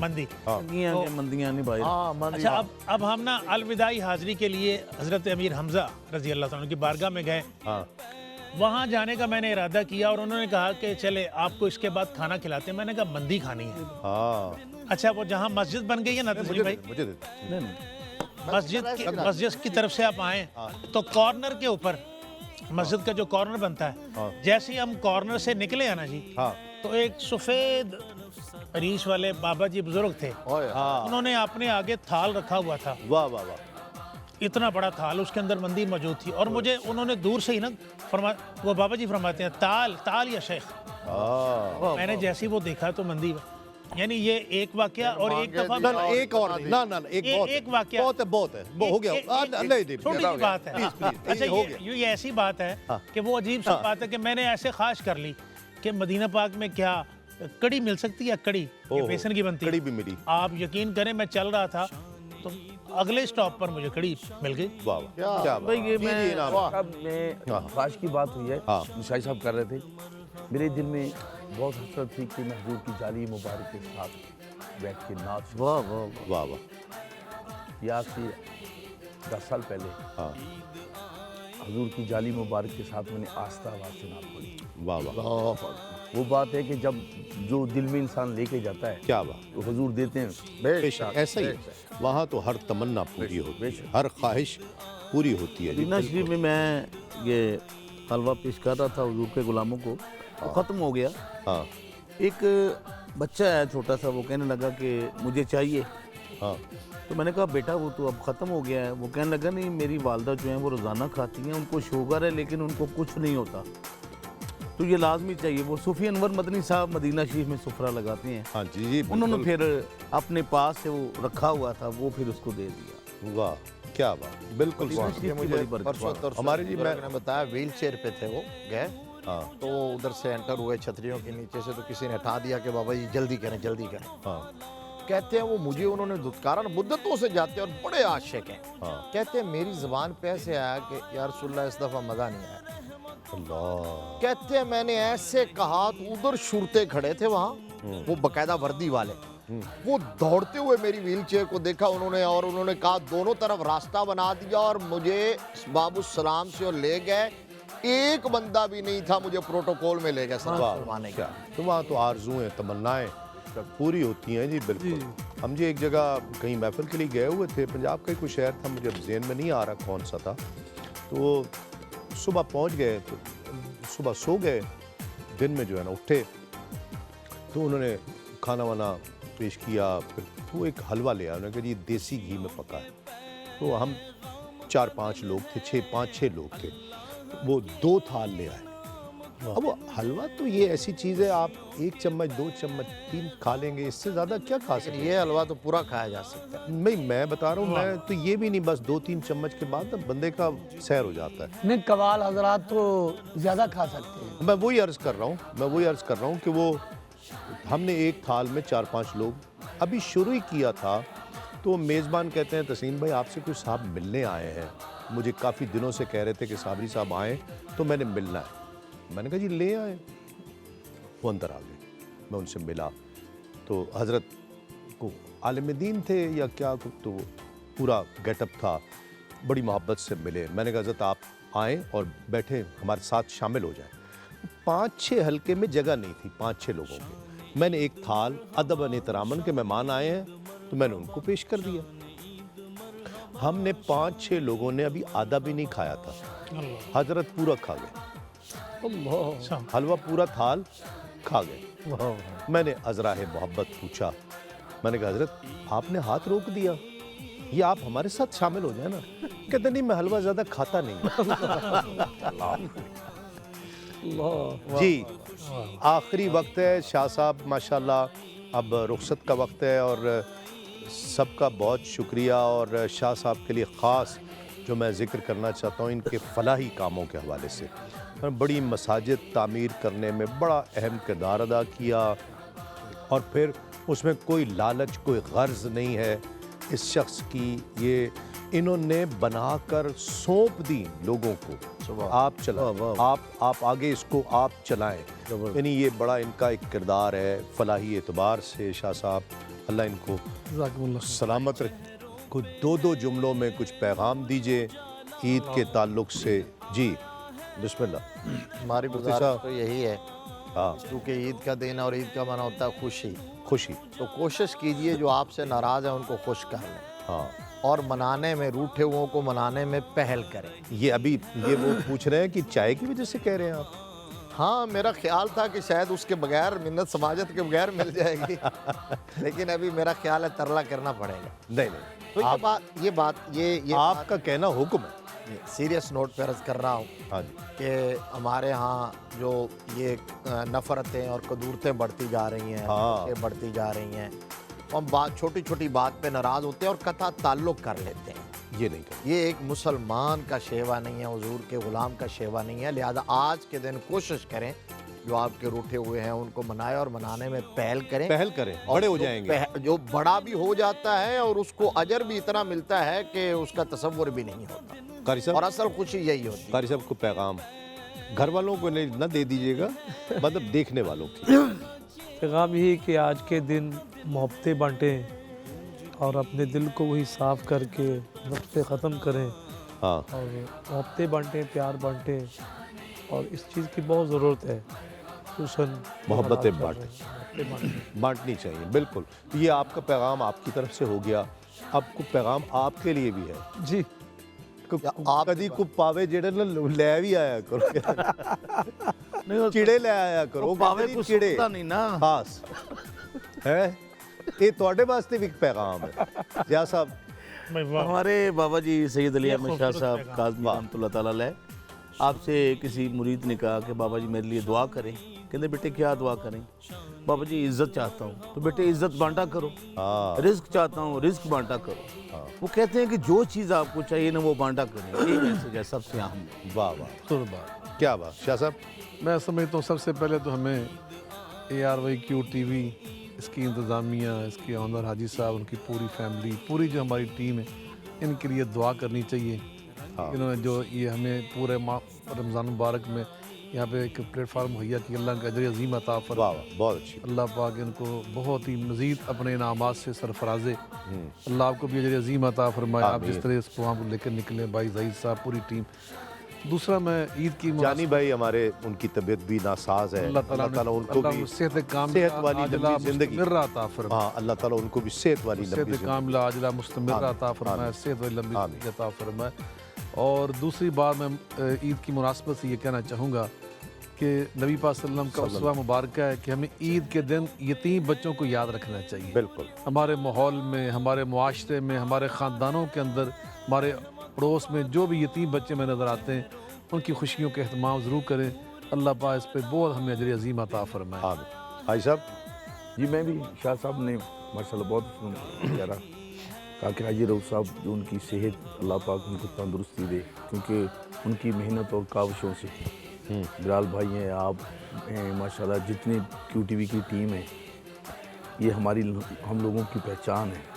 مندی. مندیاں نہیں بھائی. اچھا, اب ہم نا الوداعی حاضری کے لیے حضرت امیر حمزہ رضی اللہ تعالیٰ عنہ کی بارگاہ میں گئے. ہاں وہاں جانے کا میں نے ارادہ کیا اور انہوں نے کہا کہ چلے آپ کو اس کے بعد کھانا کھلاتے ہیں. میں نے کہا مندی کھانی ہے. ہاں اچھا, وہ جہاں مسجد بن گئی ہے نا تسلیم بھائی, مجھے دیتے. مسجد کی طرف سے آپ آئیں تو کارنر کے اوپر مسجد کا جو کارنر بنتا ہے, جیسے ہی ہم کارنر سے نکلے ہیں نا جی, ہاں تو ایک سفید ریش والے بابا جی بزرگ تھے. انہوں نے اپنے آگے تھال رکھا ہوا تھا. واہ واہ واہ. اتنا بڑا تھال, اس کے اندر مندی موجود تھی. اور مجھے انہوں نے دور سے ہی نا وہ بابا جی فرماتے ہیں تال یا شیخ. میں نے جیسی وہ دیکھا تو مندی, یعنی یہ ایک واقعہ. اور ایک دفعہ ایک اور ایک واقعہ بہت ہے ہو گیا. چھوٹی سی بات ہے. اچھا, یہ ایسی بات ہے کہ وہ عجیب سی بات ہے کہ میں نے ایسے خواہش کر لی کہ مدینہ پاک میں کیا کڑی مل سکتی ہے, کڑی بیسن کی بنتی. کڑی بھی ملی. آپ یقین کریں میں چل رہا تھا تو اگلے سٹاپ پر مجھے کڑی مل گئی. واہ واہ کیا بھائی, یہ میں ہاں. خواہش کی بات ہوئی ہے, نشائی صاحب کر رہے تھے, میرے دل میں بہت حسرت تھی کہ میں حضور کی جالی مبارک کے ساتھ بیٹھ کے نعت. واہ واہ واہ واہ. یا کہ 10 سال پہلے حضور کی جالی مبارک کے ساتھ میں نے آستہ آواز سے نعت پڑھی. واہ واہ. وہ بات ہے کہ جب جو دل میں انسان لے کے جاتا ہے کیا بات. وہ حضور دیتے ہیں. بے شک ایسا ہی وہاں تو ہر تمنا پوری ہوتی ہے, ہر خواہش پوری ہوتی ہے. مدینہ شریف میں یہ حلوہ پیش کر رہا تھا حضور کے غلاموں کو, وہ ختم ہو گیا. ہاں ایک بچہ ہے چھوٹا سا, وہ کہنے لگا کہ مجھے چاہیے. ہاں تو میں نے کہا بیٹا وہ تو اب ختم ہو گیا ہے. وہ کہنے لگا نہیں, میری والدہ جو ہیں وہ روزانہ کھاتی ہیں, ان کو شوگر ہے لیکن ان کو کچھ نہیں ہوتا, تو یہ لازمی چاہیے. وہ صوفی انور مدنی صاحب مدینہ شریف میں سفرہ لگاتے ہیں. ہاں جی جی. انہوں نے پھر اپنے پاس سے وہ رکھا ہوا تھا, وہ پھر اس کو دے دیا. واہ کیا بات. بالکل ہمارے جی میں نے بتایا ویل چیئر پہ تھے, وہ گئے تو ادھر سے انٹر ہوئے چھتریوں کے نیچے سے, تو کسی نے اٹھا دیا کہ بابا جی جلدی کریں جلدی کریں. کہتے ہیں وہ مجھے انہوں نے دھتکارا, مدتوں سے جاتے ہیں اور بڑے عاشق ہیں. کہتے ہیں میری زبان پہ ایسے آیا کہ یا رسول اللہ اس دفعہ مزہ نہیں آیا. اللہ. کہتے ہیں میں نے ایسے کہا تو ادھر شرطے کھڑے تھے وہاں, وہ باقاعدہ وردی والے, وہ دوڑتے ہوئے میری ویل چیئر کو دیکھا انہوں نے, اور انہوں نے کہا دونوں طرف راستہ بنا دیا اور مجھے باب السلام سے اور لے گئے. ایک بندہ بھی نہیں تھا مجھے پروٹوکول میں لے گئے سلام فرمانے کا. تو وہاں تو آرزویں تمنائیں پوری ہوتی ہیں جی. بالکل. ہم جی ایک جگہ کہیں محفل کے لیے گئے ہوئے تھے, پنجاب کا کوئی شہر تھا, مجھے ذہن میں نہیں آ رہا کون سا تھا. تو صبح پہنچ گئے, تو صبح سو گئے, دن میں جو ہے نا اٹھے تو انہوں نے کھانا وانا پیش کیا. پھر وہ ایک حلوہ لیا, انہوں نے کہا جی دیسی گھی میں پکا ہے. تو ہم 4-5 لوگ تھے, 5-6 لوگ تھے, وہ 2 تھال لے آئے. اب وہ حلوہ تو یہ ایسی چیز ہے, آپ 1 چمچ 2 چمچ 3 کھا لیں گے, اس سے زیادہ کیا کھا سکتے ہیں. یہ حلوہ تو پورا کھایا جا سکتا ہے. نہیں میں بتا رہا ہوں, میں تو یہ بھی نہیں, بس 2-3 چمچ کے بعد بندے کا سیر ہو جاتا ہے. نہیں قوال حضرات تو زیادہ کھا سکتے ہیں. میں وہی عرض کر رہا ہوں کہ وہ ہم نے ایک تھال میں 4-5 لوگ ابھی شروع ہی کیا تھا. تو میزبان کہتے ہیں تسلیم بھائی آپ سے کوئی صاحب ملنے آئے ہیں, مجھے کافی دنوں سے کہہ رہے تھے کہ صابری صاحب آئیں تو میں نے ملنا ہے. میں نے کہا جی لے آئے. وہ اندر آ گئے, میں ان سے ملا تو حضرت کو عالم دین تھے یا کیا, تو پورا گیٹ اپ تھا, بڑی محبت سے ملے. میں نے کہا حضرت آپ آئیں اور بیٹھیں ہمارے ساتھ شامل ہو جائیں. 5-6 حلقے میں جگہ نہیں تھی 5-6 لوگوں کے. میں نے ایک تھال ادب احتراماً کے مہمان آئے ہیں تو میں نے ان کو پیش کر دیا. ہم نے 5-6 لوگوں نے ابھی آدھا بھی نہیں کھایا تھا, حضرت پورا کھا گئے. حلوہ پورا تھال کھا گئے. میں نے ازراہ محبت پوچھا, میں نے کہا حضرت آپ نے ہاتھ روک دیا, یہ آپ ہمارے ساتھ شامل ہو جائیں نا. کہتے نہیں میں حلوہ زیادہ کھاتا نہیں. جی آخری وقت ہے شاہ صاحب, ماشاءاللہ اب رخصت کا وقت ہے, اور سب کا بہت شکریہ. اور شاہ صاحب کے لیے خاص جو میں ذکر کرنا چاہتا ہوں ان کے فلاحی کاموں کے حوالے سے. بڑی مساجد تعمیر کرنے میں بڑا اہم کردار ادا کیا, اور پھر اس میں کوئی لالچ کوئی غرض نہیں ہے اس شخص کی. یہ انہوں نے بنا کر سونپ دی لوگوں کو, آپ چلائیں, آپ آگے اس کو آپ چلائیں. یعنی یہ بڑا ان کا ایک کردار ہے فلاحی اعتبار سے. شاہ صاحب اللہ ان کو سلامت رکھے. کچھ دو جملوں میں کچھ پیغام دیجئے عید کے تعلق سے. جی بسم اللہ. ہماری گزارش تو یہی ہے, کیونکہ عید کا دن اور عید کا منع ہوتا ہے خوشی, تو کوشش کیجئے جو آپ سے ناراض ہیں ان کو خوش کر لیں, اور منانے میں, روٹھے ہوئوں کو منانے میں پہل کریں. یہ ابھی یہ وہ پوچھ رہے ہیں کہ چائے کی وجہ سے کہہ رہے ہیں آپ؟ ہاں میرا خیال تھا کہ شاید اس کے بغیر, منت سماجت کے بغیر مل جائے گی, لیکن ابھی میرا خیال ہے ترلا کرنا پڑے گا. نہیں تو یہ بات آپ کا کہنا حکم ہے. سیریس نوٹ پہ عرض کر رہا ہوں کہ ہمارے ہاں جو یہ نفرتیں اور قدورتیں بڑھتی جا رہی ہیں, بڑھتی جا رہی ہیں, ہم چھوٹی چھوٹی بات پہ ناراض ہوتے ہیں اور قطع تعلق کر لیتے ہیں. یہ نہیں کریں. یہ ایک مسلمان کا شیوا نہیں ہے, حضور کے غلام کا شیوا نہیں ہے. لہذا آج کے دن کوشش کریں جو آپ کے روٹھے ہوئے ہیں ان کو منائیں, اور منانے میں پہل کریں, بڑے ہو جائیں گے. جو بڑا بھی ہو جاتا ہے اور اس کو اجر بھی اتنا ملتا ہے کہ اس کا تصور بھی نہیں ہوتا, اور اصل خوشی یہی ہوتی ہے. قاری صاحب کو پیغام گھر والوں کو نہ دے دیجیے گا, مطلب دیکھنے والوں کی. پیغام یہی کہ آج کے دن محبتیں بانٹیں اور اپنے دل کو وہی صاف کر کے نفرتیں ختم کریں, اور محبتیں بانٹیں, پیار بانٹیں, اور اس چیز کی بہت ضرورت ہے. محبتیں بانٹنی چاہیے. بالکل, یہ آپ کا پیغام آپ کی طرف سے ہو گیا. اب کو پیغام آپ کے لیے بھی ہے. جی کدی کو پاوے جڑے نا لے بھی آیا کرو, چڑے لے آیا کرو, پاوے کو سکتا نہیں نا خاص ہے. یہ تواڈے واسطے بھی ایک پیغام ہے. جیا صاحب ہمارے بابا جی سید علی احمد شاہ صاحب کاظمی رحمۃ اللہ تعالیٰ علیہ, آپ سے کسی مرید نے کہا کہ بابا جی میرے لیے دعا کریں. کہتے بیٹے کیا دعا کریں؟ بابا جی عزت چاہتا ہوں. تو بیٹے عزت بانٹا کرو. رزق چاہتا ہوں, رزق بانٹا کرو. وہ کہتے ہیں کہ جو چیز آپ کو چاہیے نا وہ بانٹا کریں. یہ میسج ہے سب سے اہم. واہ واہ, کیا بات. شاہ صاحب میں سمجھتا ہوں سب سے پہلے تو ہمیں ARYQ TV, اس کی انتظامیہ, اس کے آنر حاجی صاحب, ان کی پوری فیملی, پوری جو ہماری ٹیم ہے, ان کے لیے دعا کرنی چاہیے. انہوں نے جو یہ ہمیں پورے رمضان مبارک میں یہاں پہ ایک پلیٹ فارم مہیا کی, اللہ کا اجر عظیم عطا فرمائے. بہت اچھی. اللہ پاک ان کو بہت ہی مزید اپنے انعامات سے سرفرازے. اللہ آپ کو بھی اجر عظیم عطا فرمائے. آپ جس طرح اس پروگرام کو لے کر نکلے, بھائی زہید صاحب, پوری ٹیم. دوسرا میں عید کی جانی بھائی ہمارے, ان کی طبیعت بھی ناساز ہے. اللہ تعالیٰ ان کو بھی صحت والی لمبی زندگی عطا فرمائے. اللہ تعالیٰ ان کو بھی صحت والی لمبی صحت کاملہ عاجلہ مستمرہ عطا فرمائے, صحت والی لمبی زندگی عطا فرمائے. اور دوسری بات میں عید کی مناسبت سے یہ کہنا چاہوں گا کہ نبی پاک صلی اللہ علیہ وسلم کا اسوہ مبارکہ ہے کہ ہمیں عید کے دن یتیم بچوں کو یاد رکھنا چاہیے. بالکل. ہمارے ماحول میں, ہمارے معاشرے میں, ہمارے خاندانوں کے اندر, ہمارے پڑوس میں جو بھی یتیم بچے میں نظر آتے ہیں, ان کی خوشیوں کا اہتمام ضرور کریں. اللہ پاک اس پہ بہت ہمیں اجر عظیم عطا فرمائے. بھائی صاحب جی میں بھی شاہ صاحب نے ماشاءاللہ بہت پیارا کہا کہ حاجی رؤوف صاحب جو ان کی صحت اللہ پاک ان کو تندرستی دے, کیونکہ ان کی محنت اور کاوشوں سے. بلال بھائی ہیں, آپ ہیں, ماشاءاللہ جتنی QTV کی ٹیم ہے, یہ ہم لوگوں کی پہچان ہے.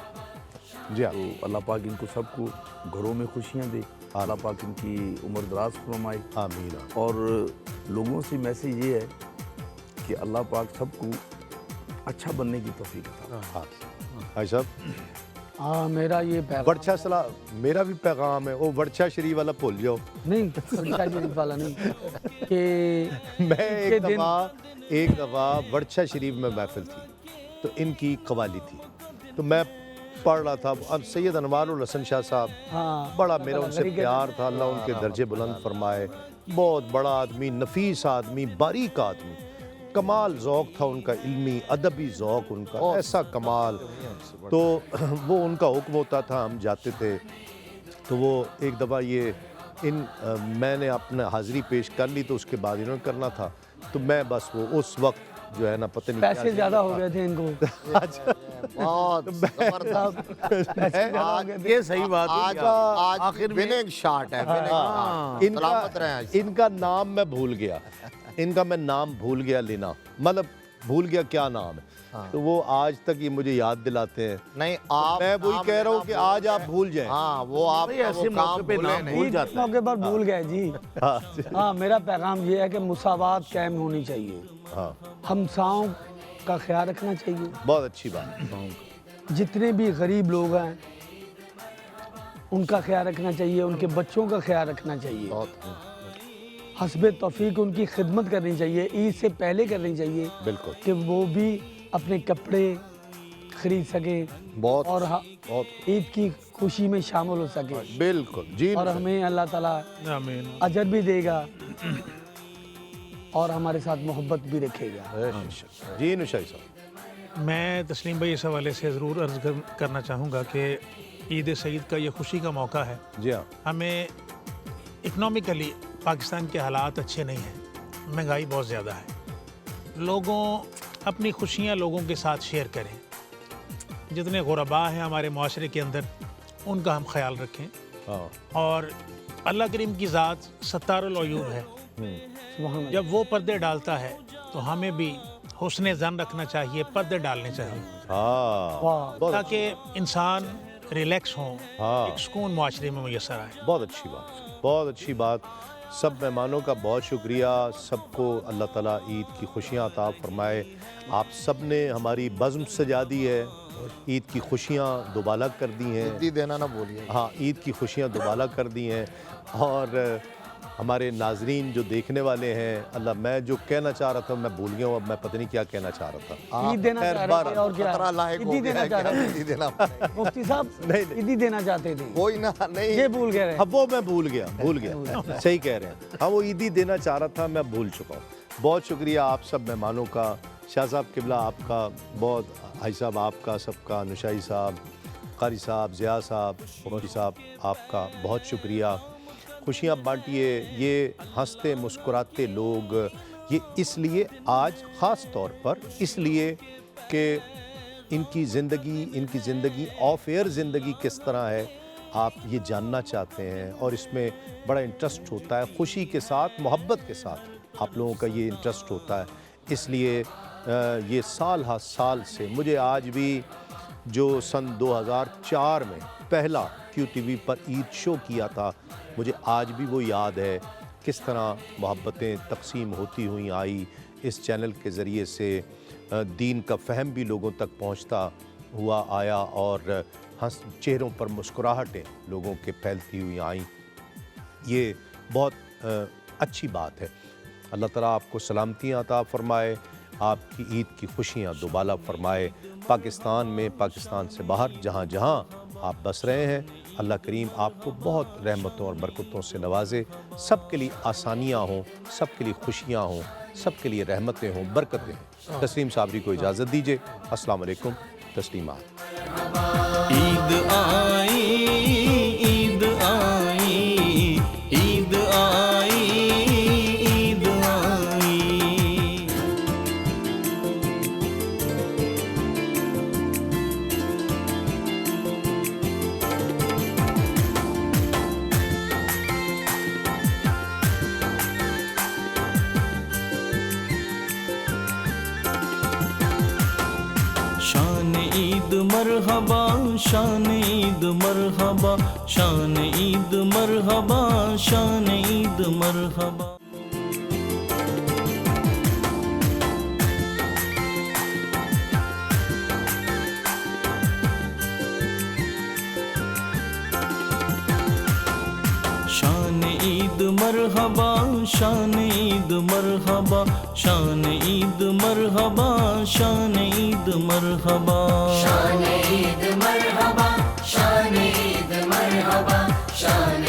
جی تو اللہ پاک ان کو سب کو گھروں میں خوشیاں دے. اللہ پاک ان کی عمر دراز فرمائے. آمین. اور لوگوں سے میسیج یہ ہے کہ اللہ پاک سب کو اچھا بننے کی توفیق عطا. بھائی صاحب میرا یہ پیغام ورچہ میرا بھی پیغام ہے. وہ ورچہ شریف والا بھول جاؤ. نہیں, ورچہ شریف والا نہیں, کہ میں ایک دفعہ ورچہ شریف میں محفل تھی, تو ان کی قوالی تھی, تو میں پڑھ رہا تھا. اب سید انوار الحسن شاہ صاحب, بڑا میرا ان سے پیار تھا, اللہ ان کے درجے بلند فرمائے. بہت بڑا آدمی, نفیس آدمی, باریک آدمی. کمال ذوق تھا ان کا، علمی ادبی ذوق ان کا ایسا کمال. تو وہ ان کا حکم ہوتا تھا، ہم جاتے تھے تو وہ ایک دفعہ میں نے اپنا حاضری پیش کر لی تو اس کے بعد انہوں نے کرنا تھا، تو میں بس وہ اس وقت جو ہے نا پتہ نہیں پیسے زیادہ ہو گئے تھے ان کو. بہت زبردست. یہ صحیح بات ہے. آج وننگ شاٹ ہے. سلامت رہیں. ان کا نام میں بھول گیا، ان کا میں نام بھول گیا لینا، مطلب بھول گیا کیا نام ہے. تو وہ آج تک یہ مجھے یاد دلاتے ہیں. نہیں آپ میں وہی کہہ رہا ہوں کہ آج آپ بھول جائیں. ہاں وہ آپ ایسے موقع پہ نام بھول جاتا ہے. موقع پر بھول گئے جی. ہاں میرا پیغام یہ ہے کہ مساوات قائم ہونی چاہیے، ہمساؤں کا خیال رکھنا چاہیے. بہت اچھی بات. جتنے بھی غریب لوگ ہیں ان کا خیال رکھنا چاہیے، ان کے بچوں کا خیال رکھنا چاہیے، حسب توفیق ان کی خدمت کرنی چاہیے، عید سے پہلے کرنی چاہیے بالکل کہ وہ بھی اپنے کپڑے خرید سکیں اور عید کی خوشی میں شامل ہو سکیں. بالکل جی. اور ہمیں اللہ تعالیٰ اجر بھی دے گا اور ہمارے ساتھ محبت بھی رکھے گا. جی نشائی صاحب. میں تسلیم بھائی اس حوالے سے ضرور عرض کرنا چاہوں گا کہ عید سعید کا یہ خوشی کا موقع ہے. جی ہاں. ہمیں اکنامکلی پاکستان کے حالات اچھے نہیں ہیں، مہنگائی بہت زیادہ ہے. لوگوں اپنی خوشیاں لوگوں کے ساتھ شیئر کریں. جتنے غرباء ہیں ہمارے معاشرے کے اندر ان کا ہم خیال رکھیں. اور اللہ کریم کی ذات ستار العیوب ہے، جب وہ پردے ڈالتا ہے تو ہمیں بھی حسن ظن رکھنا چاہیے، پردے ڈالنے چاہیے تاکہ انسان ریلیکس ہوں، ایک سکون معاشرے میں میسر آئے. بہت اچھی بات، بہت اچھی بات. سب مہمانوں کا بہت شکریہ. سب کو اللہ تعالیٰ عید کی خوشیاں عطا فرمائے. آپ سب نے ہماری بزم سجا دی ہے، عید کی خوشیاں دوبالا کر دی ہیں. عیدی دینا نہ بولیے. ہاں عید کی خوشیاں دوبالا کر دی ہیں. اور ہمارے ناظرین جو دیکھنے والے ہیں، اللہ میں جو کہنا چاہ رہا تھا میں بھول گیا ہوں. اب میں پتہ نہیں کیا کہنا چاہ رہا تھا. عید دینا چاہ رہے تھے اور کیا عیدی دینا چاہ رہے تھے. مفتی صاحب عیدی دینا چاہتے تھے. کوئی نہ نہیں یہ بھول گئے. اب وہ میں بھول گیا. صحیح کہہ رہے ہیں. ہاں وہ عیدی دینا چاہ رہا تھا، میں بھول چکا ہوں. بہت شکریہ آپ سب مہمانوں کا. شاہ صاحب قبلہ آپ کا بہت، حاجی صاحب آپ کا، سب کا، نشائی صاحب، قاری صاحب، ضیاء صاحب، مفتی صاحب آپ کا بہت شکریہ. خوشیاں بانٹیے. یہ ہنستے مسکراتے لوگ، یہ اس لیے آج خاص طور پر اس لیے کہ ان کی زندگی آف ایئر زندگی کس طرح ہے آپ یہ جاننا چاہتے ہیں، اور اس میں بڑا انٹرسٹ ہوتا ہے. خوشی کے ساتھ، محبت کے ساتھ آپ لوگوں کا یہ انٹرسٹ ہوتا ہے. اس لیے یہ سال ہر سال سے مجھے آج بھی جو سن 2004 میں پہلا کیو ٹی وی پر عید شو کیا تھا، مجھے آج بھی وہ یاد ہے کس طرح محبتیں تقسیم ہوتی ہوئی آئی. اس چینل کے ذریعے سے دین کا فہم بھی لوگوں تک پہنچتا ہوا آیا، اور چہروں پر مسکراہٹیں لوگوں کے پھیلتی ہوئی آئیں. یہ بہت اچھی بات ہے. اللہ تعالیٰ آپ کو سلامتیاں عطا فرمائے، آپ کی عید کی خوشیاں دوبالا فرمائے. پاکستان میں، پاکستان سے باہر، جہاں جہاں آپ بس رہے ہیں، اللہ کریم آپ کو بہت رحمتوں اور برکتوں سے نوازے. سب کے لیے آسانیاں ہوں، سب کے لیے خوشیاں ہوں، سب کے لیے رحمتیں ہوں، برکتیں ہوں. تسلیم صابری کو اجازت دیجیے. السلام علیکم. تسلیمات. عید آئی، عید آئی، عید آئی، عید آئی. شان عید مرحبا، شان عید مرحبا، شان عید مرحبا، شان عید مرحبا. شان عید مرحبا، شان عید مرحبا، شان عید مرحبا، شان عید مرحبا. شان عید مرحبا، شان عید مرحبا، شان